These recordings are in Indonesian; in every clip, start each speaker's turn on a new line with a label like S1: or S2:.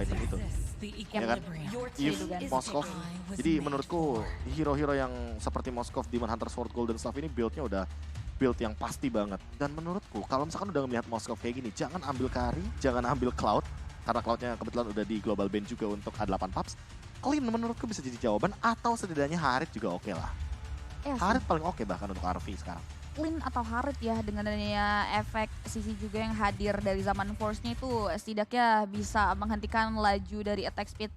S1: item itu. Ya kan? Eve, Moskov. Jadi menurutku hero-hero yang seperti Moskov, Demon Hunter, Sword, Golden Staff ini build-nya udah build yang pasti banget. Dan menurutku kalau misalkan udah melihat Moskov kayak gini, jangan ambil Kari, jangan ambil Cloud. Karena Cloud-nya kebetulan udah di global ban juga untuk A8 Paps. Clean menurutku bisa jadi jawaban, atau setidaknya Harit juga oke lah. Harit paling oke bahkan untuk RV sekarang.
S2: Clean atau Harit ya, dengan adanya efek sisi juga yang hadir dari zaman Force-nya itu setidaknya bisa menghentikan laju dari attack speed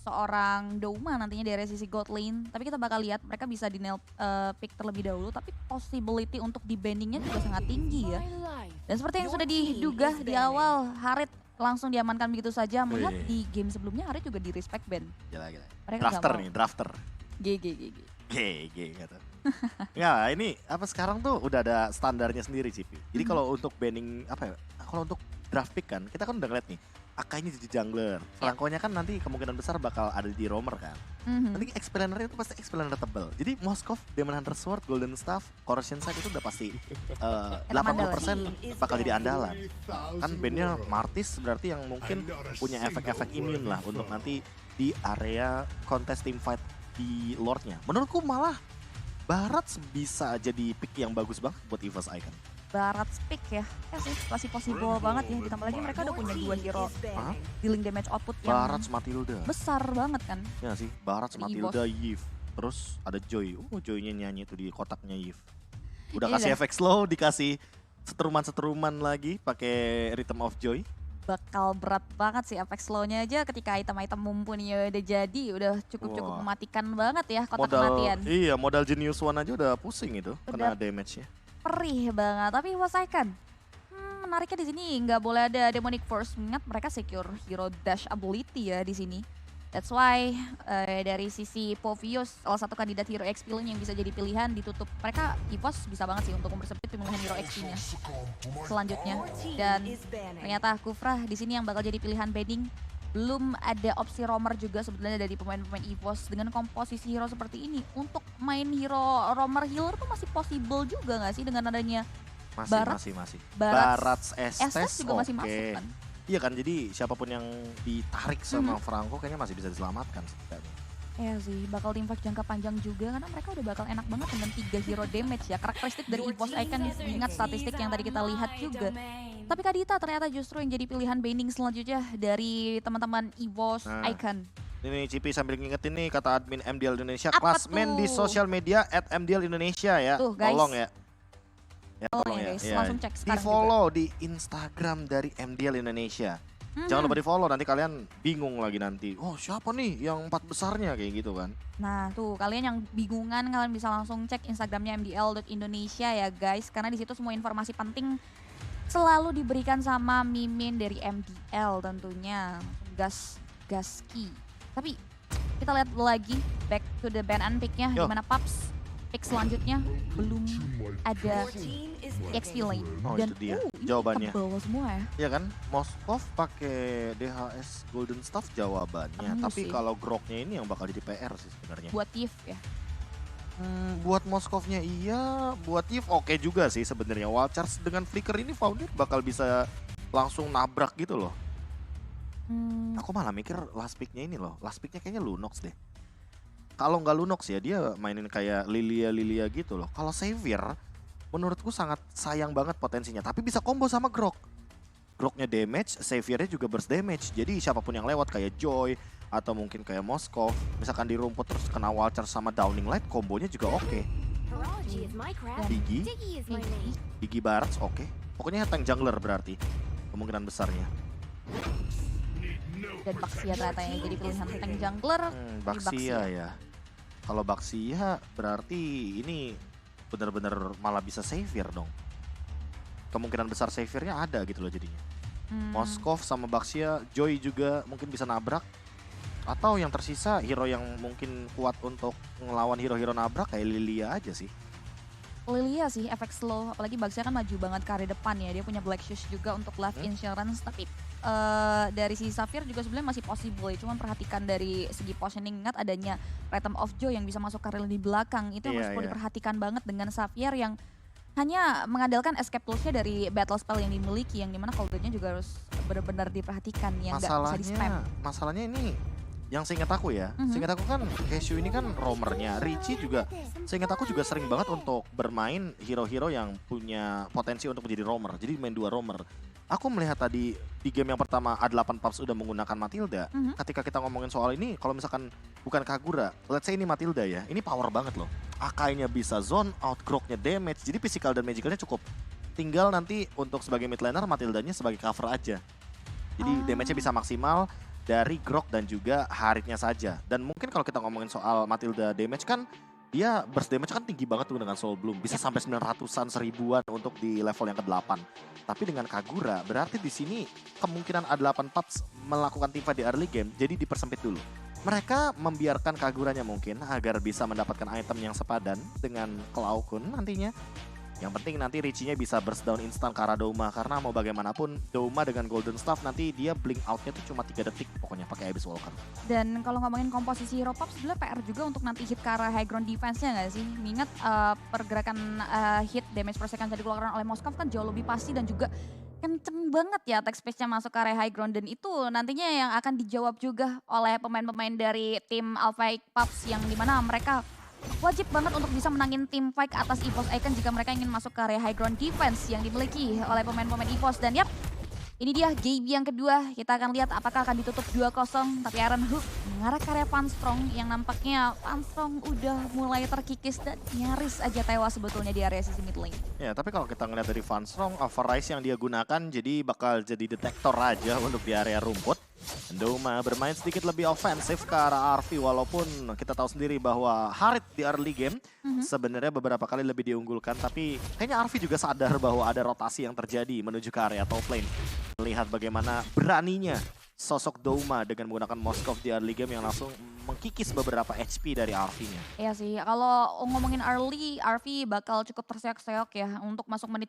S2: seorang Douma nantinya dari sisi God Lane. Tapi kita bakal lihat mereka bisa di nail pick terlebih dahulu, tapi possibility untuk di banningnya juga sangat tinggi ya. Dan seperti yang sudah diduga di awal, Harit langsung diamankan begitu saja. Melihat di game sebelumnya Harit juga di respect ban.
S1: Gila.
S2: Mereka
S1: Drafter nih, drafter.
S2: GG.
S1: Gitu. Ya ini apa sekarang tuh udah ada standarnya sendiri Cipi. Jadi kalau untuk banning apa ya, kalau untuk draft pick kan kita kan udah ngeliat nih Akainya jadi jungler, Franco-nya kan nanti kemungkinan besar bakal ada di roamer kan. Nanti explainer-nya itu pasti explainer tebel. Jadi Moskov, Demon Hunter Sword, Golden Staff, Corrosion Sight itu udah pasti 80% bakal jadi andalan. Kan bandnya Martis berarti yang mungkin punya efek-efek immune lah untuk nanti di area kontes team fight di Lord-nya. Menurutku malah Barat bisa jadi pick yang bagus banget buat EVOS Icon.
S2: Barat pick ya sih masih possible banget ya, ditambah lagi mereka udah punya 2 hero dealing damage output yang
S1: Barat Matilda
S2: besar banget kan.
S1: Ya sih, Barat Matilda, Yves. Terus ada Joy, Joy-nya nyanyi tuh di kotaknya Yves. Udah kasih efek slow, dikasih seteruman-seteruman lagi pakai Rhythm of Joy.
S2: Bakal berat banget sih efek slow-nya aja ketika item-item mumpuni udah jadi, udah cukup mematikan banget ya kotak kematian.
S1: Iya, modal Genius One aja udah pusing itu, kena damage-nya.
S2: Perih banget, tapi EVOS Icon menariknya di sini nggak boleh ada Demonic Force, mengingat mereka secure hero dash ability ya di sini. That's why dari sisi Povios, salah satu kandidat hero XP lane yang bisa jadi pilihan ditutup. Mereka EVOS bisa banget sih untuk mempersempit pemilihan hero XP-nya selanjutnya. Dan ternyata Kufra di sini yang bakal jadi pilihan banning. Belum ada opsi roamer juga sebetulnya dari pemain-pemain EVOS dengan komposisi hero seperti ini. Untuk main hero roamer healer tuh masih possible juga nggak sih dengan adanya
S1: masih. Barat Estes
S2: juga masih masuk kan?
S1: Iya kan, jadi siapapun yang ditarik sama Franco kayaknya masih bisa diselamatkan setidaknya.
S2: Iya sih, bakal team fight jangka panjang juga karena mereka udah bakal enak banget dengan 3 hero damage ya. Karakteristik dari EVOS Icon mengingat statistik yang tadi kita lihat juga. Tapi Kadita ternyata justru yang jadi pilihan banning selanjutnya dari teman-teman EVOS Icon.
S1: Ini Cipi sambil ngingetin nih kata admin MDL Indonesia, klasmen di sosial media @MDL Indonesia ya.
S2: Tuh, guys.
S1: Tolong ya. Ya, tolong ya.
S2: Guys, langsung cek sekarang.
S1: Di follow di Instagram dari MDL Indonesia. Jangan lupa di follow, nanti kalian bingung lagi nanti. Oh siapa nih yang 4 besarnya kayak gitu kan.
S2: Nah tuh kalian yang bingungan kalian bisa langsung cek Instagramnya mdl.indonesia ya guys. Karena di situ semua informasi penting selalu diberikan sama Mimin dari MDL tentunya. Gaski. Tapi kita lihat lagi back to the ban unpick-nya. Gimana Paps? Pick selanjutnya belum ada XP lane. Dan
S1: itu dia jawabannya.
S2: Tebel semua ya.
S1: Iya kan, Moskov pakai DHS Golden Staff jawabannya. Tapi kalau Groknya ini yang bakal jadi PR sih sebenarnya.
S2: Buat Yves ya.
S1: Buat Moskovnya iya, buat Yves oke juga sih sebenarnya. Wild Charge dengan Flicker ini Foundir bakal bisa langsung nabrak gitu loh. Aku malah mikir last pick-nya ini loh. Last pick-nya kayaknya Lunox deh. Kalau nggak Lunox ya dia mainin kayak Lilia gitu loh. Kalau Xavier menurutku sangat sayang banget potensinya. Tapi bisa combo sama Grok. Groknya damage, Xaviernya juga burst damage. Jadi siapapun yang lewat kayak Joy atau mungkin kayak Moskov. Misalkan di rumput terus kena Walcher sama Downing Light, kombonya juga oke. Digi Barats oke. Pokoknya tank jungler berarti kemungkinan besarnya.
S2: Dan Baxia ternyata yang jadi pilihan tank jungler.
S1: Baxia ya. Kalau Baxia berarti ini benar-benar malah bisa Xavier dong. Kemungkinan besar Xaviernya ada gitu loh jadinya. Moskov sama Baxia, Joy juga mungkin bisa nabrak. Atau yang tersisa hero yang mungkin kuat untuk ngelawan hero-hero nabrak kayak Lilia aja sih.
S2: Lilia sih efek slow, apalagi Baxia kan maju banget ke area depan ya. Dia punya Black Shoes juga untuk life insurance, tapi dari si Safir juga sebenarnya masih possible ya. Cuman perhatikan dari segi positioning, ingat adanya Rhythm of Joy yang bisa masuk ke area di belakang. Itu yang harus perlu diperhatikan banget dengan Safir yang hanya mengandalkan escape tools-nya dari battle spell yang dimiliki, yang dimana cooldown-nya juga harus benar-benar diperhatikan yang nggak bisa di-spam.
S1: Masalahnya ini yang seingat aku ya, seingat aku kan Cashew ini kan roamernya, Richie juga seingat aku juga sering banget untuk bermain hero-hero yang punya potensi untuk menjadi roamer, jadi main 2 roamer. Aku melihat tadi di game yang pertama A8 Pups udah menggunakan Matilda, ketika kita ngomongin soal ini, kalau misalkan bukan Kagura, let's say ini Matilda ya, ini power banget loh. Akainya bisa zone out, Groknya damage, jadi physical dan magicalnya cukup. Tinggal nanti untuk sebagai mid laner, Matildanya sebagai cover aja. Jadi damage-nya bisa maksimal dari Grok dan juga Haritnya saja. Dan mungkin kalau kita ngomongin soal Matilda damage kan, dia burst damage kan tinggi banget tuh dengan Soul Bloom. Bisa sampai 900-an, 1000-an untuk di level yang ke-8. Tapi dengan Kagura, berarti di sini kemungkinan A8 Pups melakukan teamfight di early game, jadi dipersempit dulu. Mereka membiarkan Kaguranya mungkin agar bisa mendapatkan item yang sepadan dengan Claw Kun nantinya. Yang penting nanti Richie-nya bisa burst down instan ke arah Douma, karena mau bagaimanapun Douma dengan Golden Staff nanti dia blink out-nya tuh cuma 3 detik pokoknya pakai Abyss Walker.
S2: Dan kalau ngomongin komposisi hero pop sebenarnya PR juga untuk nanti hit ke arah high ground defense-nya nggak sih? Mengingat pergerakan hit damage per second yang dikeluarkan oleh Moskov kan jauh lebih pasti dan juga kenceng banget ya attack space-nya masuk ke area high ground, dan itu nantinya yang akan dijawab juga oleh pemain-pemain dari tim Alpha Pups yang dimana mereka wajib banget untuk bisa menangin tim fight atas EVOS Icon jika mereka ingin masuk ke area high ground defense yang dimiliki oleh pemain-pemain EVOS. Dan yap, ini dia game yang kedua. Kita akan lihat apakah akan ditutup 2-0. Tapi Iron Hook mengarah ke area Funstrong yang nampaknya Funstrong udah mulai terkikis dan nyaris aja tewas sebetulnya di area sisi mid lane.
S1: Ya, tapi kalau kita ngeliat dari Funstrong, Overrise yang dia gunakan jadi bakal jadi detektor aja untuk di area rumput. Douma bermain sedikit lebih ofensif ke arah RV, walaupun kita tahu sendiri bahwa Harit di early game sebenarnya beberapa kali lebih diunggulkan, tapi kayaknya RV juga sadar bahwa ada rotasi yang terjadi menuju ke area top lane. Melihat bagaimana beraninya sosok Douma dengan menggunakan Moskov di early game yang langsung mengkikis beberapa HP dari RV-nya.
S2: Iya sih, kalau ngomongin early, RV bakal cukup terseok-seok ya untuk masuk menit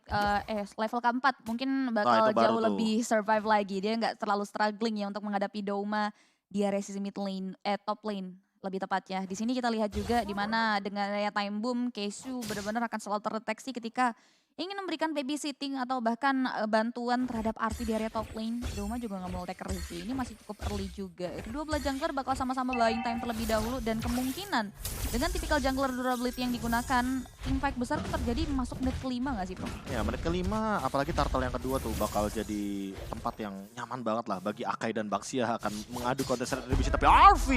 S2: level keempat. Mungkin bakal jauh lebih survive lagi. Dia nggak terlalu struggling ya untuk menghadapi Douma di area sisi mid lane, top lane lebih tepatnya. Di sini kita lihat juga di mana dengan area time boom, Cashew benar-benar akan selalu terdeteksi ketika ingin memberikan babysitting atau bahkan bantuan terhadap RV di area top lane. Douma juga nggak mau take risk. Ini masih cukup early juga. Kedua belah jungler bakal sama-sama buying time terlebih dahulu, dan kemungkinan dengan tipikal jungler durability yang digunakan, team fight besar tuh terjadi masuk menit kelima nggak sih, Bro?
S1: Ya, menit kelima, apalagi turtle yang kedua tuh bakal jadi tempat yang nyaman banget lah bagi Akai dan Baxia akan mengadu contested retribution. Tapi RV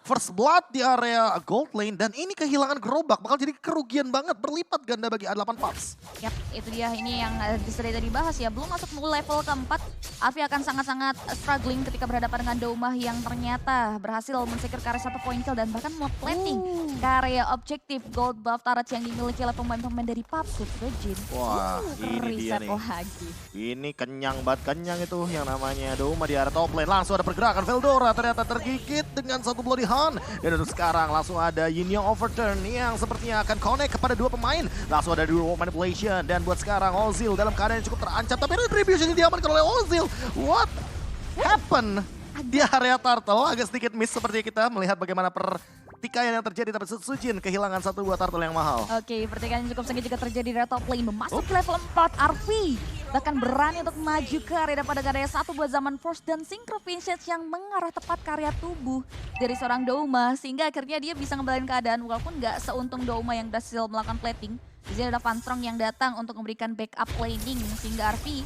S1: first blood di area gold lane, dan ini kehilangan gerobak bakal jadi kerugian banget berlipat ganda bagi A8 Pups.
S2: Yap, itu dia, ini yang sudah tadi dibahas ya. Belum masuk level keempat, Avi akan sangat-sangat struggling ketika berhadapan dengan Douma yang ternyata berhasil men-secure ke area 1 point kill dan bahkan mod plating ke area objektif gold buff turret yang dimiliki oleh pemain-pemain dari Pups Virgin.
S1: Wah, ini dia nih.
S2: Lagi.
S1: Ini kenyang banget, kenyang itu yang namanya Douma di area top lane. Langsung ada pergerakan Veldora ternyata tergigit dengan satu bloody hand. Dan untuk sekarang langsung ada Yin Yang Overturn yang sepertinya akan connect kepada dua pemain. Langsung ada dual manipulation, dan buat sekarang Ozil dalam keadaan yang cukup terancam. Tapi retribution diamankan oleh Ozil. What happened di area turtle? Agak sedikit miss seperti kita melihat bagaimana pertikaian yang terjadi, tapi Sujin kehilangan satu buah turtle yang mahal.
S2: Oke, pertikaian yang cukup sengit juga terjadi di area top lane. Memasuki level 4, RV bahkan berani untuk maju ke area pada area 1 buat zaman force dan synchro vintage yang mengarah tepat ke area tubuh dari seorang Douma, sehingga akhirnya dia bisa ngebalain keadaan walaupun nggak seuntung Douma yang berhasil melakukan plating. Di sini ada Funstrong yang datang untuk memberikan backup laning, sehingga RV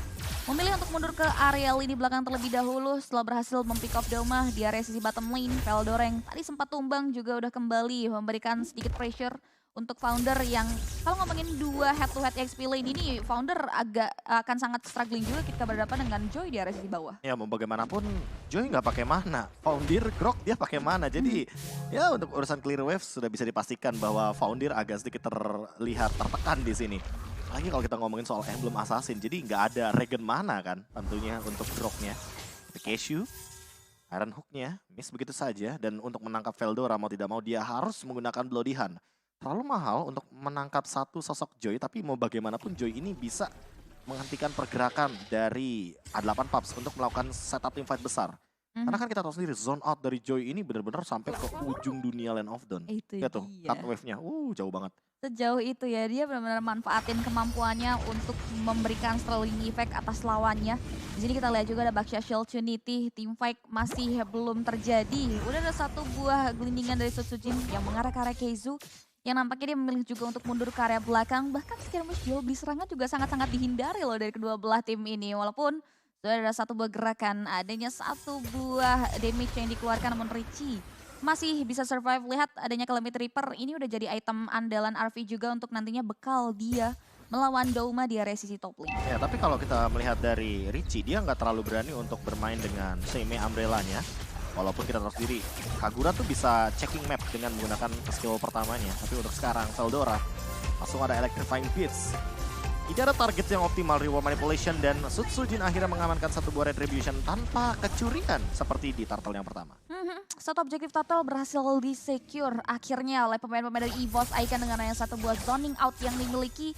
S2: memilih untuk mundur ke area lini belakang terlebih dahulu setelah berhasil mempick off Douma di area sisi bottom lane. Veldora yang tadi sempat tumbang juga udah kembali memberikan sedikit pressure untuk Founder yang kalau ngomongin dua head to head XP lane ini, Founder agak akan sangat struggling juga ketika berhadapan dengan Joy di area sisi bawah.
S1: Ya mau bagaimanapun Joy nggak pakai mana, Foundir Grok dia pakai mana. Jadi ya untuk urusan clear wave sudah bisa dipastikan bahwa Foundir agak sedikit terlihat tertekan di sini. Lagi kalau kita ngomongin soal emblem assassin, jadi nggak ada regen mana kan tentunya untuk Groknya. Cashew, Iron Hook-nya miss begitu saja, dan untuk menangkap Veldora mau tidak mau dia harus menggunakan Bloody Hand. Terlalu mahal untuk menangkap satu sosok Joy, tapi mau bagaimanapun Joy ini bisa menghentikan pergerakan dari A8 Pups untuk melakukan setup teamfight besar. Karena kan kita tahu sendiri zone out dari Joy ini benar-benar sampai ke ujung dunia Land of Dawn.
S2: Itu
S1: Ya tuh,
S2: dia.
S1: cut wave-nya, jauh banget.
S2: Sejauh itu ya, dia benar-benar manfaatin kemampuannya untuk memberikan Sterling effect atas lawannya. Di sini kita lihat juga ada Baxia Shield Trinity, team fight masih belum terjadi. Udah ada satu buah gelindingan dari Sutsujin yang mengarah ke arah Keizu. Yang nampaknya dia memilih juga untuk mundur ke area belakang. Bahkan skirmish jual beli serangan juga sangat-sangat dihindari loh dari kedua belah tim ini. Walaupun sudah ada satu buah gerakan, adanya satu buah damage yang dikeluarkan, namun Richie masih bisa survive. Lihat adanya Calamity Reaper, ini udah jadi item andalan RV juga untuk nantinya bekal dia melawan Douma di area sisi top lane.
S1: Ya, tapi kalau kita melihat dari Richie, dia nggak terlalu berani untuk bermain dengan Seimei Umbrella-nya. Walaupun kita tahu sendiri, Kagura tuh bisa checking map dengan menggunakan skill pertamanya. Tapi untuk sekarang, Veldora langsung ada Electrifying Beats. Tidak ada target yang optimal, reward manipulation, dan Sutsujin akhirnya mengamankan satu buah retribution tanpa kecurian seperti di turtle yang pertama.
S2: Satu objektif total berhasil di-secure akhirnya oleh pemain-pemain dari EVOS Icon dengan hanya satu buah zoning out yang dimiliki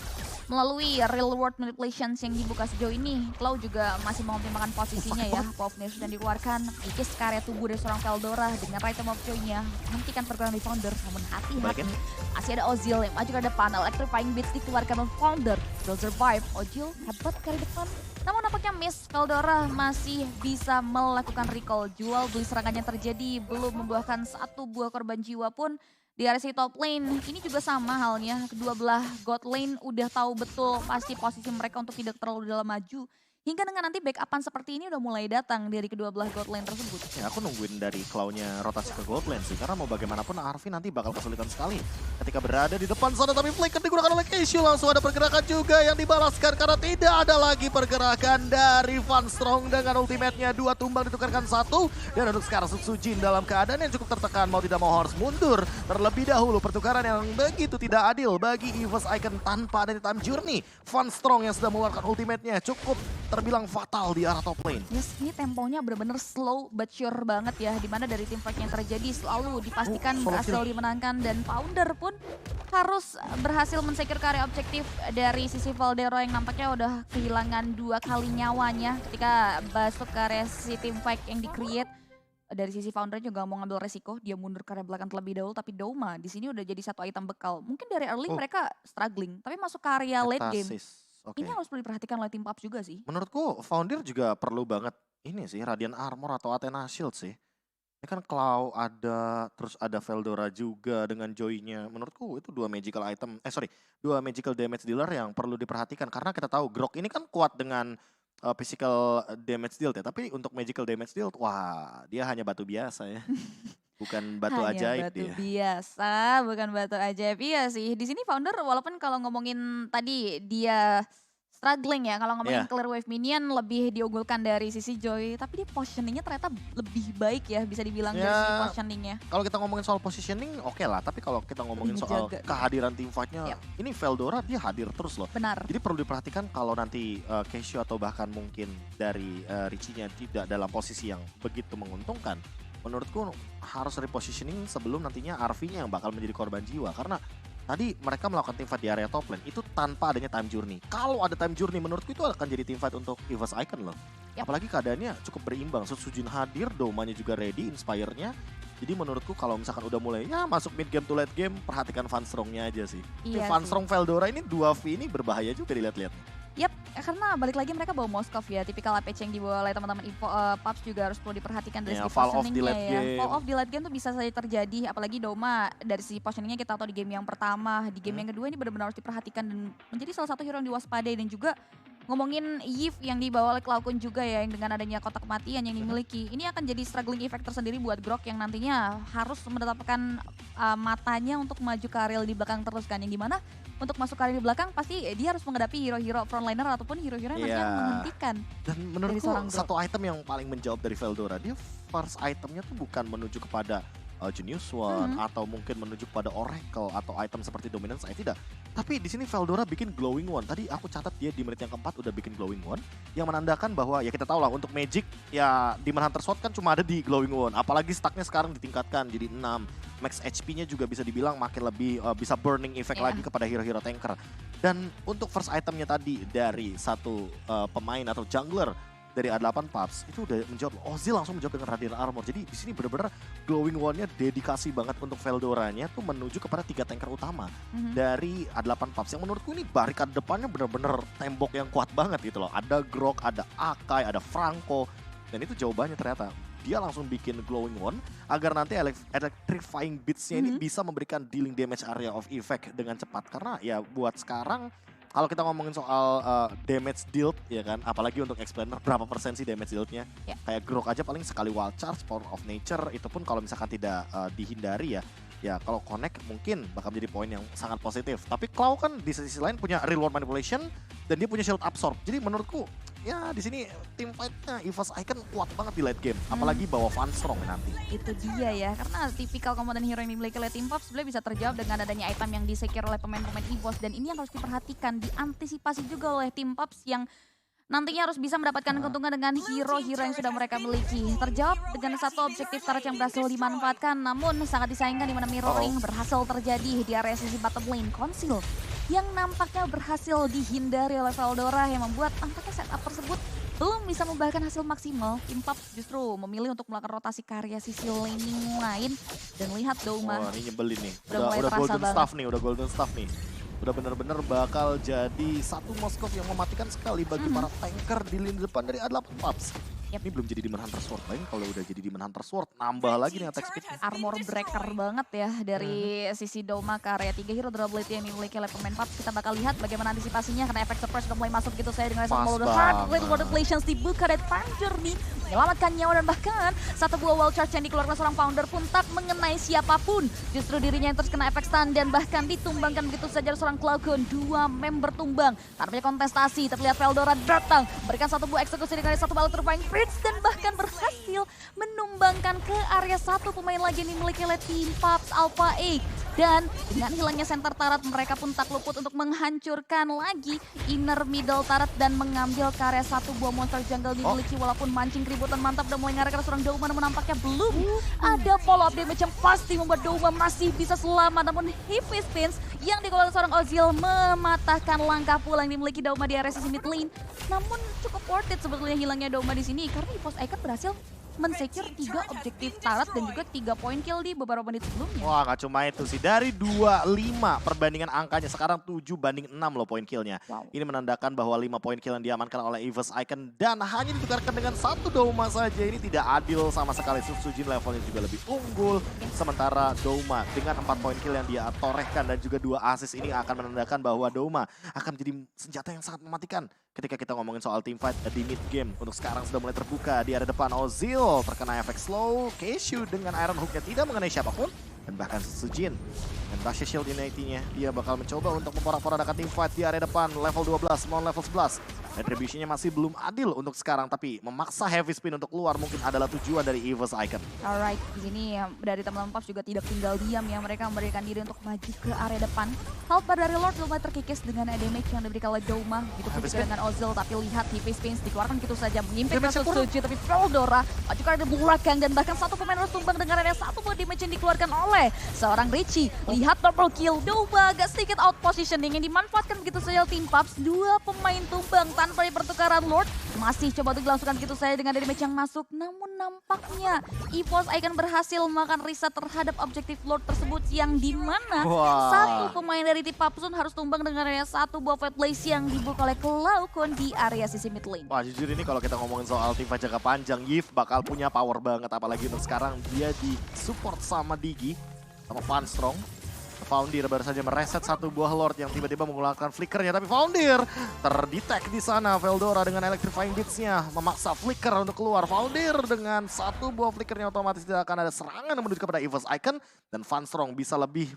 S2: melalui real world manipulations yang dibuka sejauh ini. Cloud juga masih mengoptimalkan posisinya ya. Power of Nation dan dikeluarkan, ikis ke area tubuh dari seorang Veldora dengan Rhythm of Joy-nya menghentikan pergerakan di Founder. Namun hati-hati, masih ada Ozil yang maju ke depan. Electrifying Beats dikeluarkan oleh Founder. Will survive. Ozil hebat ke depan. Namun nampaknya miss, Veldora masih bisa melakukan recall. Jual beli serangannya terjadi, belum membuahkan satu buah korban jiwa pun di area top lane. Ini juga sama halnya, kedua belah God lane udah tahu betul pasti posisi mereka untuk tidak terlalu dalam maju. Hingga dengan nanti backupan seperti ini udah mulai datang dari kedua belah God lane tersebut.
S1: Ya, aku nungguin dari claw-nya rotasi ke gold lane sih, karena mau bagaimanapun Arvi nanti bakal kesulitan sekali ketika berada di depan sana. Tapi flicker digunakan oleh Keishu, langsung ada pergerakan juga yang dibalaskan karena tidak ada lagi pergerakan dari Van Strong dengan ultimate-nya. Dua tumbang ditukarkan satu, dan untuk sekarang Sutsujin dalam keadaan yang cukup tertekan, mau tidak mau harus mundur terlebih dahulu. Pertukaran yang begitu tidak adil bagi EVOS Icon tanpa ada time journey. Van Strong yang sudah mengeluarkan ultimate-nya cukup terbilang fatal di arah top lane.
S2: Yes, ini temponya benar-benar slow but sure banget ya. Dimana dari tim fight yang terjadi selalu dipastikan berhasil dimenangkan. Dan Founder pun harus berhasil mensecure ke area objektif dari sisi Veldora yang nampaknya udah kehilangan 2 kali nyawanya ketika masuk ke area sisi tim fight yang di-create. Dari sisi Founder juga mau ngambil resiko, dia mundur ke area belakang terlebih dahulu. Tapi Douma di sini udah jadi satu item bekal. Mungkin dari early mereka struggling, tapi masuk ke area late game.
S1: Okay.
S2: Ini harus perlu diperhatikan oleh tim PUBG juga sih.
S1: Menurutku Founder juga perlu banget ini sih, Radiant Armor atau Athena Shield sih. Ini kan Claw ada, terus ada Veldora juga dengan Joy-nya. Menurutku itu dua magical item, dua magical damage dealer yang perlu diperhatikan. Karena kita tahu Grok ini kan kuat dengan physical damage deal ya. Tapi untuk magical damage deal, wah dia hanya batu biasa ya. Bukan batu ajaib
S2: batu
S1: dia.
S2: biasa, bukan batu ajaib. Iya sih, di sini Founder walaupun kalau ngomongin tadi dia struggling ya, kalau ngomongin clear wave minion lebih diunggulkan dari sisi Joy, tapi dia positioningnya ternyata lebih baik ya, bisa dibilang dari sisi positioningnya.
S1: Kalau kita ngomongin soal positioning oke lah, tapi kalau kita ngomongin soal kehadiran tim fightnya, ini Veldora dia hadir terus loh.
S2: Benar.
S1: Jadi perlu diperhatikan kalau nanti Keishu atau bahkan mungkin dari Richie-nya tidak dalam posisi yang begitu menguntungkan. Menurutku harus repositioning sebelum nantinya RV-nya yang bakal menjadi korban jiwa. Karena tadi mereka melakukan teamfight di area top lane itu tanpa adanya time journey. Kalau ada time journey menurutku itu akan jadi teamfight untuk EVOS Icon loh. Apalagi keadaannya cukup berimbang. Sutsujin hadir, Douma-nya juga ready, Inspire-nya. Jadi menurutku kalau misalkan udah mulai masuk mid game to late game, perhatikan Van Strong-nya aja sih.
S2: Iya
S1: Van Strong Veldora ini 2V ini berbahaya juga dilihat-lihat.
S2: Yap, karena balik lagi mereka bawa Moskov ya, tipikal APC yang dibawa oleh teman-teman PUBG juga harus perlu diperhatikan dari segi positioningnya ya. Fall off di late game tuh bisa saja terjadi, apalagi Douma dari segi positioningnya kita tahu di game yang pertama, di game yang kedua ini benar-benar harus diperhatikan dan menjadi salah satu hero yang diwaspadai. Dan juga ngomongin Yves yang dibawa oleh Cloud juga ya, yang dengan adanya kotak kematian yang dimiliki, ini akan jadi struggling effect tersendiri buat Grok yang nantinya harus menetapkan matanya untuk maju ke area di belakang terus kan, yang dimana untuk masuk ke area di belakang pasti dia harus menghadapi hero-hero frontliner ataupun hero-hero yang nantinya menghentikan.
S1: Dan menurutku satu item yang paling menjawab dari Veldora, dia first itemnya tuh bukan menuju kepada Genius One atau mungkin menuju kepada Oracle atau item seperti Dominance tidak. Tapi di sini Veldora bikin Glowing One. Tadi aku catat dia di menit yang keempat udah bikin Glowing One, yang menandakan bahwa ya kita tahu lah untuk Magic ya Demon Hunter Sword kan cuma ada di Glowing One. Apalagi stacknya sekarang ditingkatkan jadi 6. Max HP-nya juga bisa dibilang makin lebih bisa burning effect lagi kepada hero-hero tanker. Dan untuk first itemnya tadi dari satu pemain atau jungler, dari A8 Pups itu udah menjawab. Ozil langsung menjawab dengan Radiant Armor. Jadi di sini benar-benar glowing one-nya dedikasi banget untuk Veldoranya tuh menuju kepada 3 tanker utama dari A8 Pups. Yang menurutku ini barikat depannya benar-benar tembok yang kuat banget gitu loh. Ada Grok, ada Akai, ada Franco. Dan itu jawabannya ternyata. Dia langsung bikin glowing one agar nanti electrifying beats-nya ini bisa memberikan dealing damage area of effect dengan cepat. Karena ya buat sekarang kalau kita ngomongin soal damage dealt ya kan, apalagi untuk explainer berapa persen sih damage dealt-nya?
S2: Yeah.
S1: Kayak Grok aja paling sekali wild charge, Power of Nature, itu pun kalau misalkan tidak dihindari ya. Ya kalau connect mungkin bakal menjadi poin yang sangat positif. Tapi Claw kan di sisi lain punya real world manipulation dan dia punya shield absorb. Jadi menurutku ya di sini tim fight-nya EVOS Icon kuat banget di late game. Apalagi bawa Van Strong nanti.
S2: Itu dia ya, karena tipikal komponen hero yang dimiliki oleh tim Pups sebenarnya bisa terjawab dengan adanya item yang disecure oleh pemain-pemain EVOS. Dan ini yang harus diperhatikan, diantisipasi juga oleh tim Pups yang nantinya harus bisa mendapatkan keuntungan dengan hero-hero yang sudah mereka miliki. Terjawab dengan satu objektif turret yang berhasil dimanfaatkan, namun sangat disayangkan di mana mirroring berhasil terjadi di area sisi bottom lane. Conceal yang nampaknya berhasil dihindari oleh Veldora yang membuat tampaknya setup tersebut belum bisa membuahkan hasil maksimal. Tim Pups justru memilih untuk melakukan rotasi ke area sisi laning lain. Dan lihat Douma.
S1: Wah ini nyebelin nih,
S2: Udah
S1: udah golden
S2: banget.
S1: staff nih, udah golden staff nih. Udah bener-bener bakal jadi satu Moskov yang mematikan sekali bagi para tanker di lini depan dari A8 Pups. Ini belum jadi Demon Hunter Sword lain, kalau udah jadi Demon Hunter Sword nambah lagi nih attack speed-nya.
S2: Armor breaker banget ya dari sisi Douma ke area 3 hero durability yang dimiliki oleh pemain Pups. Kita bakal lihat bagaimana antisipasinya karena efek surprise udah mulai masuk gitu saya dengan
S1: Pas
S2: Resident Evil Hard Great World Relations dibuka dari Time Journey menyelamatkan nyawa dan bahkan satu buah wall charge yang dikeluarkan seorang founder pun tak mengenai siapapun. Justru dirinya yang terus kena efek stun dan bahkan ditumbangkan begitu saja seorang Cloudcon. 2 member tumbang tanpa kontestasi. Terlihat Veldora datang berikan satu buah eksekusi dengan satu balik terpain Fritz dan bahkan berhasil menumbangkan ke area satu pemain lagi yang dimiliki oleh tim Pups Alpha 8. Dan dengan hilangnya center turret mereka pun tak luput untuk menghancurkan lagi inner middle turret dan mengambil ke area satu buah monster jungle dimiliki walaupun mancing keributan mantap dan mulai ngarek seorang Douma namun nampaknya belum ada follow up damage yang pasti membuat Douma masih bisa selamat namun Heavy Spins yang dikeluarkan seorang Ozil mematahkan langkah pulang yang dimiliki Douma di area sisi mid lane. Namun cukup worth it sebetulnya hilangnya Douma di sini karena EVOS Icon berhasil men-secure 3 objektif turret dan juga 3 point kill di beberapa menit sebelumnya.
S1: Wah nggak cuma itu sih, dari 25 perbandingan angkanya sekarang 7-6 loh poin killnya.
S2: Wow.
S1: Ini menandakan bahwa 5 poin kill yang diamankan oleh EVOS Icon dan hanya ditukarkan dengan satu Douma saja. Ini tidak adil sama sekali. Sujin levelnya juga lebih unggul. Sementara Douma dengan 4 poin kill yang dia torehkan dan juga 2 assist ini akan menandakan bahwa Douma akan menjadi senjata yang sangat mematikan ketika kita ngomongin soal team fight di mid game. Untuk sekarang sudah mulai terbuka di area depan. Ozil terkena efek slow, Keishu dengan Iron Hook-nya tidak mengenai siapapun. Dan bahkan Sujin dan Russia Shield Unity-nya dia bakal mencoba untuk memporak-porandakan team fight di area depan level 12, mau level 11. Retribution-nya masih belum adil untuk sekarang, tapi memaksa Heavy Spin untuk keluar mungkin adalah tujuan dari EVOS Icon.
S2: Alright, di sini ya, dari teman-teman Pups juga tidak tinggal diam ya, mereka memberikan diri untuk maju ke area depan. Help dari Lord lumayan terkikis dengan damage yang diberikan oleh Douma, gitu pun juga dengan Ozil, tapi lihat Heavy Spins dikeluarkan gitu saja, mengimpact ke Suji, tapi Veldora maju ke area belakang dan bahkan satu pemain harus tumbang dengan area satu buah damage yang dikeluarkan oleh seorang Richie. Lihat double kill, Douma agak sedikit out positioning yang dimanfaatkan begitu saja tim Pups. 2 pemain tumbang tanpa pertukaran Lord. Masih coba untuk dilangsungkan gitu saja dengan damage yang masuk. Namun nampaknya EVOS Icon berhasil melakukan reset terhadap objektif Lord tersebut yang dimana satu pemain dari tim Pups harus tumbang dengan area satu buah Fat Blaze yang dibuka oleh Cloudcon di area sisi mid lane.
S1: Wah jujur ini kalau kita ngomongin soal tim fight jangka panjang, Yves bakal punya power banget. Apalagi untuk sekarang dia di support sama Digi, sama Van Strong. Foundir baru saja mereset satu buah Lord yang tiba-tiba mengeluarkan flickernya, tapi Foundir terdetek di sana. Veldora dengan electrifying beats-nya memaksa flicker untuk keluar. Foundir dengan satu buah flickernya otomatis tidak akan ada serangan yang menuju kepada EVOS Icon dan Van Strong bisa lebih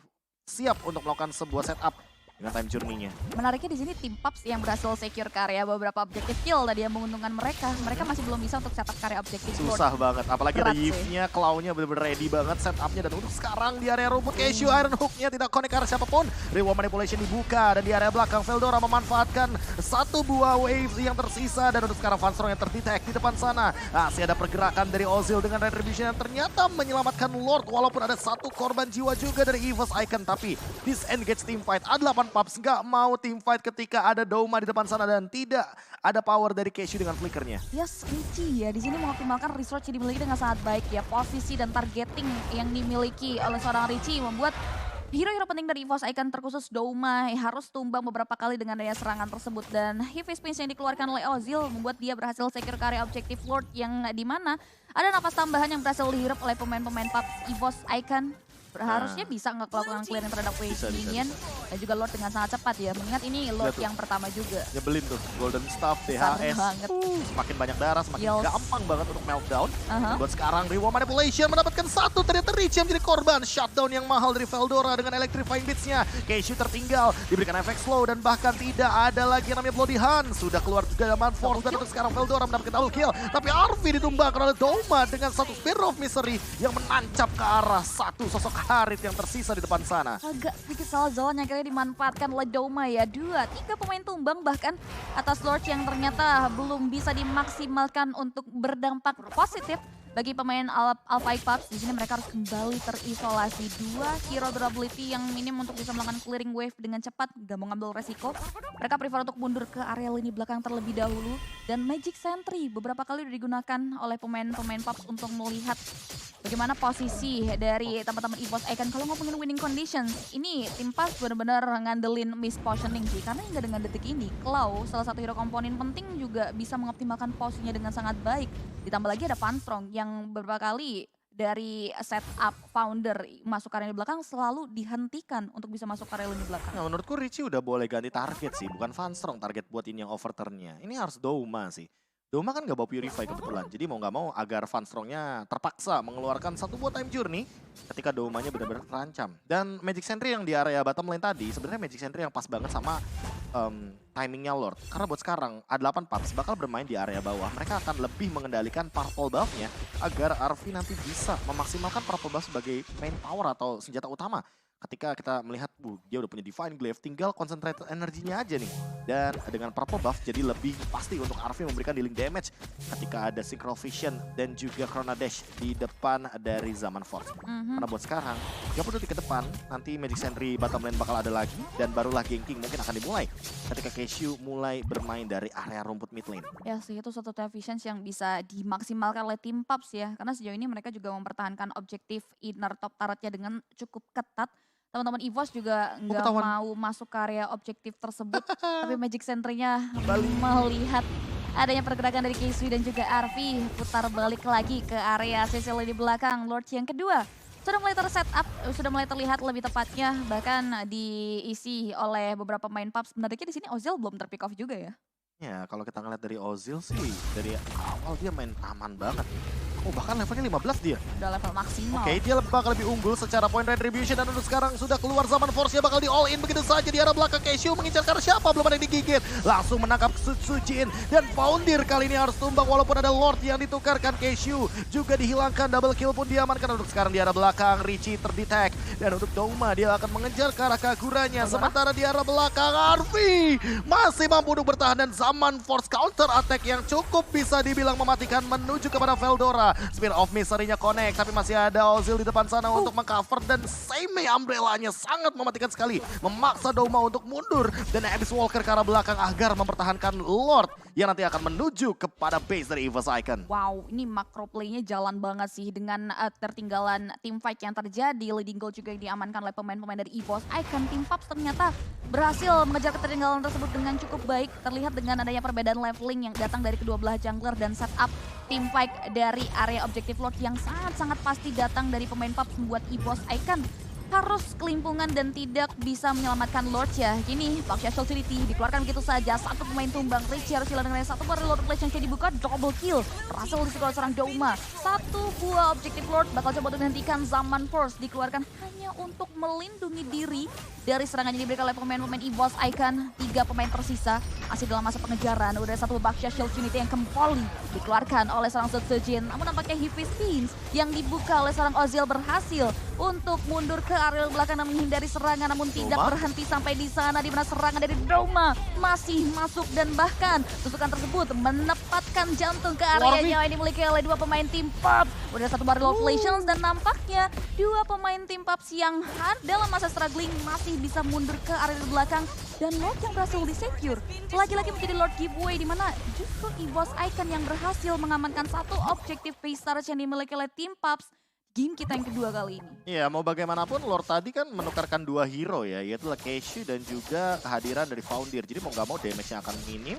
S1: siap untuk melakukan sebuah setup dengan time journey-nya.
S2: Menariknya di sini tim Pups yang berhasil secure ke area beberapa objektif kill tadi yang menguntungkan mereka. Mereka masih belum bisa untuk setup ke area objektif.
S1: Susah banget, apalagi ada
S2: Berat sih.
S1: Yves-nya, Claw-nya bener-bener ready banget setupnya. Dan untuk sekarang di area rumput, Keishu Iron Hook-nya tidak connect ke arah siapapun. Reward Manipulation dibuka dan di area belakang Veldora memanfaatkan satu buah wave yang tersisa. Dan untuk sekarang Van Strong yang terdetek di depan sana. Masih ada pergerakan dari Ozil dengan Retribution yang ternyata menyelamatkan Lord. Walaupun ada satu korban jiwa juga dari EVOS Icon, tapi disengage team fight A8 lawan Paps. Nggak mau team fight ketika ada Douma di depan sana dan tidak ada power dari Keishu dengan flickernya.
S2: Yes, Richie ya di sini mengoptimalkan research yang dimiliki dengan sangat baik ya. Posisi dan targeting yang dimiliki oleh seorang Richie membuat hero-hero penting dari EVOS Icon terkhusus Douma harus tumbang beberapa kali dengan daya serangan tersebut. Dan heavy spins yang dikeluarkan oleh Ozil membuat dia berhasil secure ke area objective Lord yang dimana ada napas tambahan yang berhasil dihirup oleh pemain-pemain Paps EVOS Icon. Harusnya bisa melakukan clearing terhadap wave minion dan juga Lord dengan sangat cepat ya. Mengingat ini Lord yang pertama juga.
S1: Nyebelin tuh, Golden Staff, DHS, semakin banyak darah, semakin gampang banget untuk meltdown. Dan buat sekarang Rewo Manipulation mendapatkan satu, ternyata Richie yang menjadi korban. Shutdown yang mahal dari Veldora dengan Electrifying Beats-nya. Keishu tertinggal, diberikan efek slow dan bahkan tidak ada lagi yang namanya Bloody Hand. Sudah keluar juga Zaman Force dan untuk sekarang Veldora mendapatkan double kill. Tapi Arfi ditumbangkan oleh Douma dengan satu Spear of Misery yang menancap ke arah satu sosok Harit yang tersisa di depan sana.
S2: Agak sedikit salah zone yang akhirnya dimanfaatkan oleh Douma ya. 2-3 pemain tumbang bahkan atas Lord yang ternyata belum bisa dimaksimalkan untuk berdampak positif bagi pemain Alpha Paps. Di sini mereka harus kembali terisolasi. 2 hero durability yang minim untuk bisa melakukan clearing wave dengan cepat, gak mau ngambil resiko. Mereka prefer untuk mundur ke area lini belakang terlebih dahulu. Dan Magic Sentry beberapa kali digunakan oleh pemain-pemain Paps untuk melihat bagaimana posisi dari teman-teman EVOS Icon. Kalau ngomongin winning conditions, ini tim Paps benar-benar ngandelin mispositioning sih. Karena hingga dengan detik ini, Claw, salah satu hero komponen penting juga bisa mengoptimalkan posisinya dengan sangat baik. Ditambah lagi ada Panstrong yang beberapa kali dari setup founder masuk area di belakang selalu dihentikan untuk bisa masuk area lini belakang.
S1: Nah, menurutku Richie udah boleh ganti target sih, bukan Vanstrong target buat ini yang overturn-nya. Ini harus Douma sih. Douma kan gak bawa Purify kebetulan, jadi mau gak mau agar Vanstrongnya terpaksa mengeluarkan satu buat Time Journey ketika Doumanya benar-benar terancam. Dan Magic Sentry yang di area bottom lane tadi, sebenarnya Magic Sentry yang pas banget sama timingnya Lord. Karena buat sekarang A8 Paps bakal bermain di area bawah, mereka akan lebih mengendalikan purple buff-nya agar Arfi nanti bisa memaksimalkan purple buff sebagai main power atau senjata utama. Ketika kita melihat, dia udah punya Divine Glaive, tinggal concentrated energinya aja nih. Dan dengan purple buff jadi lebih pasti untuk Arfi memberikan dealing damage ketika ada Synchro Vision dan juga Chrono Dash di depan dari Zaman Force. Karena buat sekarang, 30 detik ke depan, nanti Magic Sentry bottom lane bakal ada lagi. Dan barulah ganking mungkin akan dimulai ketika Keishu mulai bermain dari area rumput mid lane.
S2: Ya sih, itu satu efficiency yang bisa dimaksimalkan oleh tim Paps ya. Karena sejauh ini mereka juga mempertahankan objektif inner top turretnya dengan cukup ketat. Teman-teman EVOS juga nggak mau masuk ke area objektif tersebut. Tapi Magic Sentry-nya melihat adanya pergerakan dari Keishu dan juga Arfi. Putar balik lagi ke area sisi di belakang. Lord yang kedua sudah mulai tersetup, sudah mulai terlihat lebih tepatnya. Bahkan diisi oleh beberapa main Paps. Sebenarnya di sini Ozil belum terpick off juga ya.
S1: Ya, kalau kita ngeliat dari Ozil sih, dari awal dia main aman banget. Oh, bahkan levelnya 15 dia.
S2: Udah level maksimal.
S1: Oke, dia bakal lebih unggul secara point retribution. Dan untuk sekarang sudah keluar Zaman Force-nya bakal di all in begitu saja di arah belakang. Keishu mengincar karena siapa? Belum ada yang digigit. Langsung menangkap Sucin. Dan Foundir kali ini harus tumbang walaupun ada Lord yang ditukarkan. Keishu juga dihilangkan. Double kill pun diamankan. Untuk sekarang di arah belakang, Richie terdetek. Dan untuk Douma, dia akan mengejar ke arah Kaguranya. Sementara di arah belakang, Arfi masih mampu untuk bertahan. Dan Zaman Force counter attack yang cukup bisa dibilang mematikan menuju kepada Veldora. Spear of Misery-nya connect, tapi masih ada Ozil di depan sana untuk mengcover. Dan Seimei Umbrella-nya sangat mematikan sekali. Memaksa Douma untuk mundur. Dan Abyss Walker ke arah belakang agar mempertahankan Lord yang nanti akan menuju kepada base dari EVOS Icon.
S2: Wow, ini macro play-nya jalan banget sih dengan tertinggalan team fight yang terjadi. Leading goal juga yang diamankan oleh pemain-pemain dari EVOS Icon. Tim Paps ternyata berhasil mengejar ketertinggalan tersebut dengan cukup baik. Terlihat dengan adanya perbedaan leveling yang datang dari kedua belah jungler dan setup team fight dari area objektif Lord yang sangat-sangat pasti datang dari pemain Paps membuat EVOS Icon harus kelimpungan dan tidak bisa menyelamatkan Lord ya. Kini Baxia Trinity dikeluarkan begitu saja. Satu pemain tumbang, Richie harus hilang dengan satu baru Lord Flash yang kayak dibuka, double kill. Berhasil disikul seorang Douma. Satu buah objektif Lord bakal coba untuk menghentikan Zaman Force. Dikeluarkan hanya untuk melindungi diri dari serangan yang diberikan oleh pemain-pemain EVOS Icon. 3 pemain tersisa masih dalam masa pengejaran. Udah satu Baxia Trinity yang kembali dikeluarkan oleh seorang Sutsujin. Namun nampaknya Heavy Spins yang dibuka oleh seorang Ozil berhasil untuk mundur ke area belakang dan menghindari serangan, namun tidak berhenti sampai di sana di mana serangan dari Douma masih masuk dan bahkan tusukan tersebut menempatkan jantung ke area yang dimiliki oleh 2 pemain tim Paps. Udah satu barrel of Legends dan nampaknya dua pemain tim PUBG yang dalam masa struggling masih bisa mundur ke area belakang. Dan Lord yang berhasil di-secure. Lagi-lagi menjadi Lord giveaway di mana justru EVOS Icon yang berhasil mengamankan satu objektif base stars yang dimiliki oleh tim PUBG game kita yang kedua kali ini.
S1: Iya, mau bagaimanapun Lord tadi kan menukarkan dua hero ya, yaitu Lakeishu dan juga kehadiran dari Foundir. Jadi mau nggak mau damage-nya akan minim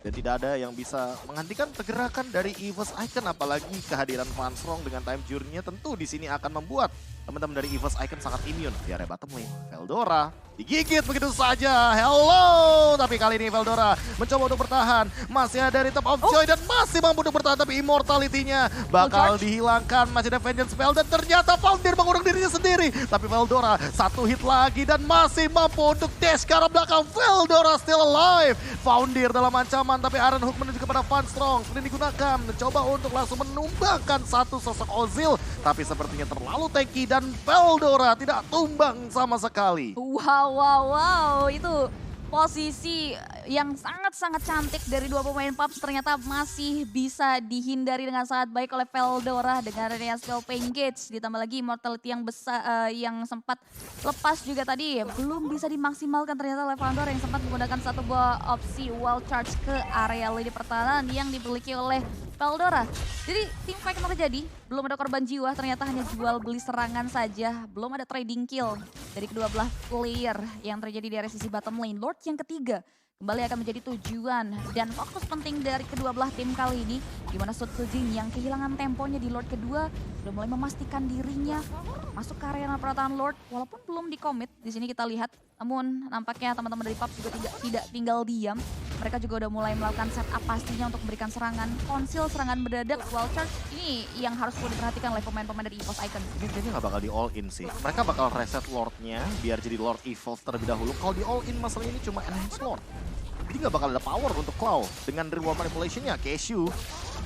S1: dan tidak ada yang bisa menghentikan pergerakan dari EVOS Icon. Apalagi kehadiran Fanstrong dengan time journey-nya tentu di sini akan membuat teman-teman dari EVOS Icon sangat immune. Di area bottom lane, Veldora digigit begitu saja. Hello, tapi kali ini Veldora mencoba untuk bertahan. Masih ada Rhythm of Joy dan masih mampu untuk bertahan, tapi immortality-nya bakal dihilangkan. Masih ada Vengeance Spell dan ternyata Foundir mengurung dirinya sendiri. Tapi Veldora satu hit lagi dan masih mampu untuk dash ke arah belakang. Veldora still alive. Foundir dalam ancaman, tapi Iron Hook menuju kepada Fanstrong. Sudah digunakan, mencoba untuk langsung menumbangkan satu sosok Ozil. Tapi sepertinya terlalu tanky dan Veldora tidak tumbang sama sekali.
S2: Wow, itu posisi yang sangat-sangat cantik dari dua pemain PUBG ternyata masih bisa dihindari dengan sangat baik oleh Veldora dengan adanya spell Pengage, ditambah lagi immortality yang besar yang sempat lepas juga tadi belum bisa dimaksimalkan ternyata oleh Veldora yang sempat menggunakan satu buah opsi wall charge ke area lini pertahanan yang dimiliki oleh Veldora. Jadi tim fight yang terjadi, belum ada korban jiwa, ternyata hanya jual beli serangan saja. Belum ada trading kill dari kedua belah player yang terjadi di area sisi bottom lane. Lord yang ketiga kembali akan menjadi tujuan dan fokus penting dari kedua belah tim kali ini. Dimana Sutsujin yang kehilangan temponya di Lord kedua sudah mulai memastikan dirinya masuk ke area pertahanan Lord. Walaupun belum di-commit, di sini kita lihat. Namun nampaknya teman-teman dari PUBG juga tidak tinggal diam. Mereka juga udah mulai melakukan setup pastinya untuk memberikan serangan konsil, serangan mendadak, wall charge. Ini yang harus perlu diperhatikan oleh pemain-pemain dari EVOS Icon.
S1: Ini kayaknya nggak bakal di all in sih. Mereka bakal reset Lordnya biar jadi Lord Evolve terlebih dahulu. Kalau di all in masalah ini cuma enhance Lord. Jadi nggak bakal ada power untuk Claw. Dengan reward manipulation-nya, Keishu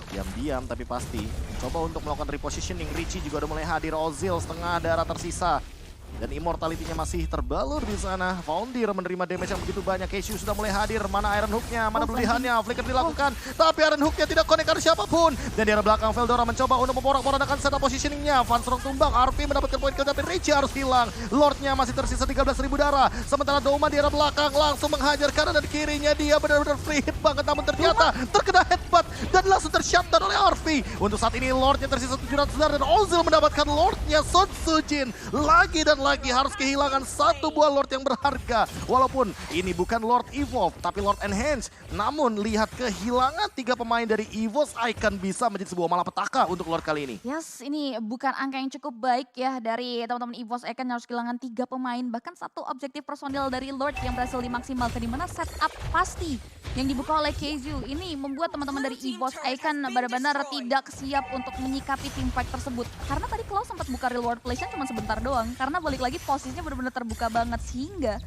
S1: diam-diam tapi pasti coba untuk melakukan repositioning. Richie juga udah mulai hadir, Ozil setengah darah tersisa. Dan immortality-nya masih terbalur di sana. Foundir menerima damage yang begitu banyak. Keishu sudah mulai hadir. Mana Iron Hook-nya, mana belihannya. Flicker dilakukan. Tapi Iron Hook-nya tidak connect ke siapapun. Dan di arah belakang Veldora mencoba untuk memporak-porandakan setup positioning-nya. Fanstrong tumbang. RP mendapatkan poin kill tapi Richie harus hilang. Lord-nya masih tersisa 13.000 darah. Sementara Doma di arah belakang langsung menghajar kanan dan kirinya. Dia benar-benar free hit banget. Namun ternyata terkena headbutt dan langsung tershutdown oleh RP. Untuk saat ini Lord-nya tersisa 700 darah dan Ozil mendapatkan Lord-nya Sutsujin. Lagi dan lagi harus kehilangan satu buah Lord yang berharga. Walaupun ini bukan Lord Evolve, tapi Lord Enhance. Namun lihat kehilangan 3 pemain dari EVOS Icon bisa menjadi sebuah malapetaka untuk Lord kali ini.
S2: Yes, ini bukan angka yang cukup baik ya dari teman-teman EVOS Icon yang harus kehilangan 3 pemain. Bahkan satu objektif personil dari Lord yang berhasil dimaksimalkan. Dimana setup pasti yang dibuka oleh Keiju. Ini membuat teman-teman dari EVOS Icon benar-benar tidak siap untuk menyikapi tim fight tersebut. Karena tadi Klaus sempat buka reward place-nya cuma sebentar doang. Karena balik lagi posisinya benar-benar terbuka banget sehingga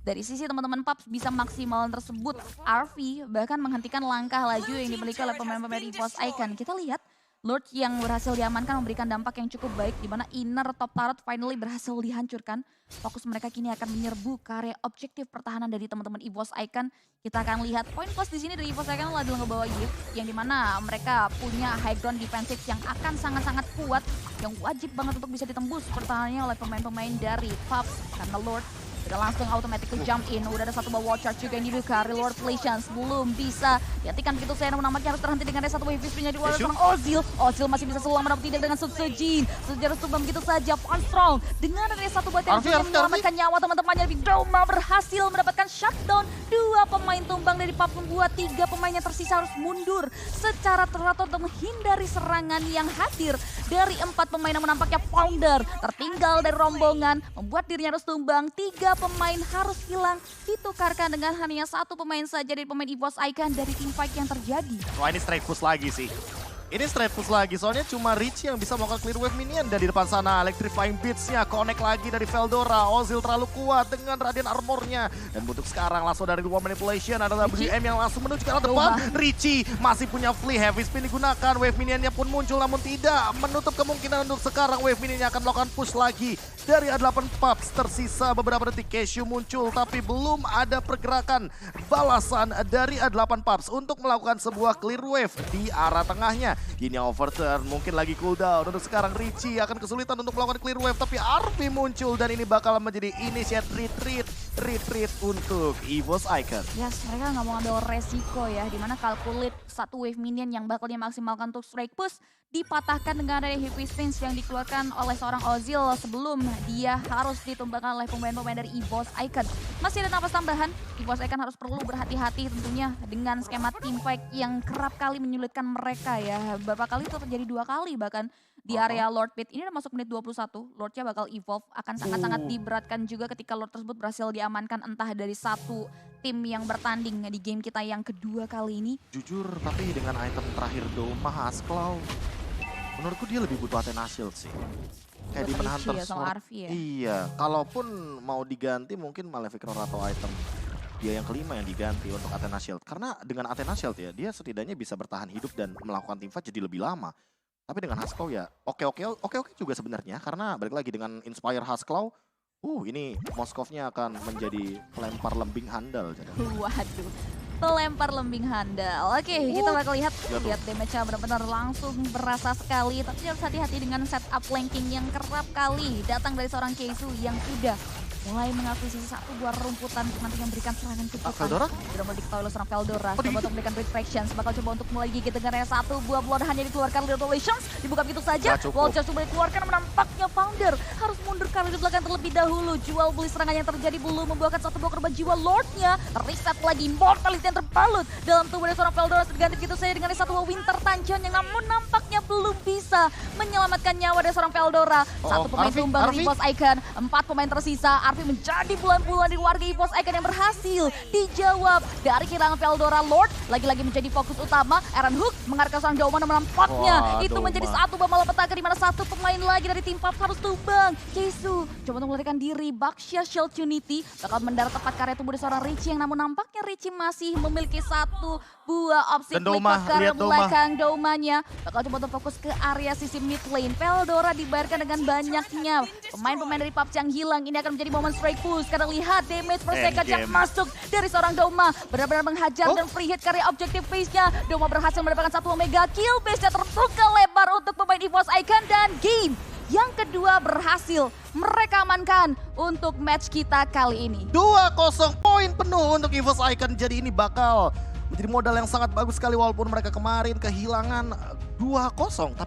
S2: dari sisi teman-teman PUBG bisa maksimalkan tersebut. RV bahkan menghentikan langkah laju yang dimiliki oleh pemain-pemain EVOS Icon. Kita lihat Lord yang berhasil diamankan memberikan dampak yang cukup baik di mana inner top turret finally berhasil dihancurkan. Fokus mereka kini akan menyerbu ke area objektif pertahanan dari teman-teman EVOS Icon. Kita akan lihat poin plus di sini dari EVOS Icon adalah ngebawa gift yang dimana mereka punya high ground defensive yang akan sangat-sangat kuat yang wajib banget untuk bisa ditembus pertahanannya oleh pemain-pemain dari PUBG karena Lord udah langsung automatically jump in. Udah ada satu bawah wall charge juga yang dibuka. Reward Relations belum bisa dihentikan begitu saya namun nampaknya harus terhenti dengan satu wave nya di wall seorang Ozil. Ozil masih bisa selamat tapi tidak dengan Sutsujin. Sejarah tumbang begitu saja. Fanstrong dengan ada satu batu yang menyelamatkan nyawa teman-temannya. Doma berhasil mendapatkan shutdown. 2 pemain tumbang dari PUBG membuat 3 pemain yang tersisa harus mundur secara teratur untuk menghindari serangan yang hadir dari 4 pemain namun nampaknya Founder tertinggal dari rombongan membuat dirinya harus tumbang. 3 pemain harus hilang ditukarkan dengan hanya 1 pemain saja dari pemain EVOS Icon dari tim fight yang terjadi.
S1: Wah ini straight push lagi sih. Ini straight push lagi, soalnya cuma Richie yang bisa melakukan clear wave minion. Dan di depan sana electrifying beats-nya connect lagi dari Veldora. Ozil terlalu kuat dengan radiant armornya. Dan untuk sekarang langsung dari luar manipulation adalah WM yang langsung menuju ke arah depan. Richie masih punya flee, heavy spin digunakan. Wave minionnya pun muncul namun tidak menutup kemungkinan untuk sekarang wave minionnya akan melakukan push lagi. Dari A8 PUBG tersisa beberapa detik Keishu muncul tapi belum ada pergerakan balasan dari A8 PUBG untuk melakukan sebuah clear wave di arah tengahnya. Ini overturn, mungkin lagi cooldown. Untuk sekarang Richie akan kesulitan untuk melakukan clear wave. Tapi Arfi muncul dan ini bakal menjadi initiate retreat untuk EVOS Icon.
S2: Yes, mereka nggak mau ngambil resiko ya. Dimana calculate satu wave minion yang bakal dimaksimalkan untuk strike push dipatahkan dengan ada heavy strings yang dikeluarkan oleh seorang Ozil sebelum dia harus ditumbangkan oleh pemain-pemain dari EVOS Icon. Masih ada napas tambahan, EVOS Icon harus perlu berhati-hati tentunya dengan skema teamfight yang kerap kali menyulitkan mereka ya. Beberapa kali itu terjadi 2 kali bahkan di area Lord Pit. Ini udah masuk menit 21, Lordnya bakal evolve. Akan sangat-sangat diberatkan juga ketika Lord tersebut berhasil diamankan entah dari satu tim yang bertanding di game kita yang kedua kali ini.
S1: Jujur, tapi dengan item terakhir Doma Haskell, menurutku dia lebih butuh Athena Shield sih. Kayak di Hunter
S2: ya, sama Arfi ya.
S1: Iya, kalaupun mau diganti mungkin Malefic Roar atau item dia yang kelima yang diganti untuk Athena Shield. Karena dengan Athena Shield ya, dia setidaknya bisa bertahan hidup dan melakukan teamfight jadi lebih lama. Tapi dengan Haskell ya oke juga sebenarnya, karena balik lagi dengan Inspire Haskell, ini Moskovnya akan menjadi pelempar lembing handal.
S2: Waduh, pelempar lembing handal. Oke, kita bakal lihat damage-nya benar-benar langsung berasa sekali. Tapi harus hati-hati dengan setup flanking yang kerap kali datang dari seorang Keisu yang sudah mulai mengakuisisi satu buah rumputan untuk nanti memberikan serangan ke depan.
S1: Veldora?
S2: Sudah mulai diketahui oleh seorang Veldora. Coba untuk memberikan reflections. Bakal coba untuk mulai gigit dengan satu buah blood hanya dikeluarkan oleh Revelations. Dibuka begitu saja. Wall Charge sudah dikeluarkan, menampaknya Founder harus mundur kali di belakang terlebih dahulu. Jual beli serangan yang terjadi belum membuahkan satu buah korban jiwa. Lordnya reset lagi. Mortality yang terbalut dalam tubuh dari seorang Veldora. Terganti begitu saja dengan satu buah Winter Tanjon yang namun nampaknya belum bisa menyelamatkan nyawa dari seorang Veldora. Satu pemain tumbang dari EVOS Icon. 4 pemain tersisa. Arfi menjadi bulan-bulan di warga EVOS Icon yang berhasil dijawab dari kehilangan Veldora. Lord lagi-lagi menjadi fokus utama. Aaron Hook mengarahkan seorang Doma menampaknya itu menjadi satu bom malapetaka di mana satu pemain lagi dari tim Pub harus tumbang. Keisu coba untuk melarikan diri. Baxia Shield Unity bakal mendarat tepat karya tubuh dari seorang Richie yang namun nampaknya Richie masih memiliki satu buah opsi klik ke belakang. Domanya bakal coba untuk fokus ke area sisi mid lane. Veldora dibayarkan dengan banyaknya pemain-pemain dari PUBG yang hilang. Ini akan menjadi momen strike push karena lihat damage per second yang masuk dari seorang Doma. Benar-benar menghajar dan free hit karya objektif base-nya. Doma berhasil mendapatkan satu omega kill. Base-nya terbuka lebar untuk pemain EVOS Icon dan game yang kedua berhasil mereka amankan untuk match kita kali ini.
S1: 2-0 poin penuh untuk EVOS Icon. Jadi ini bakal menjadi modal yang sangat bagus sekali walaupun mereka kemarin kehilangan 2-0.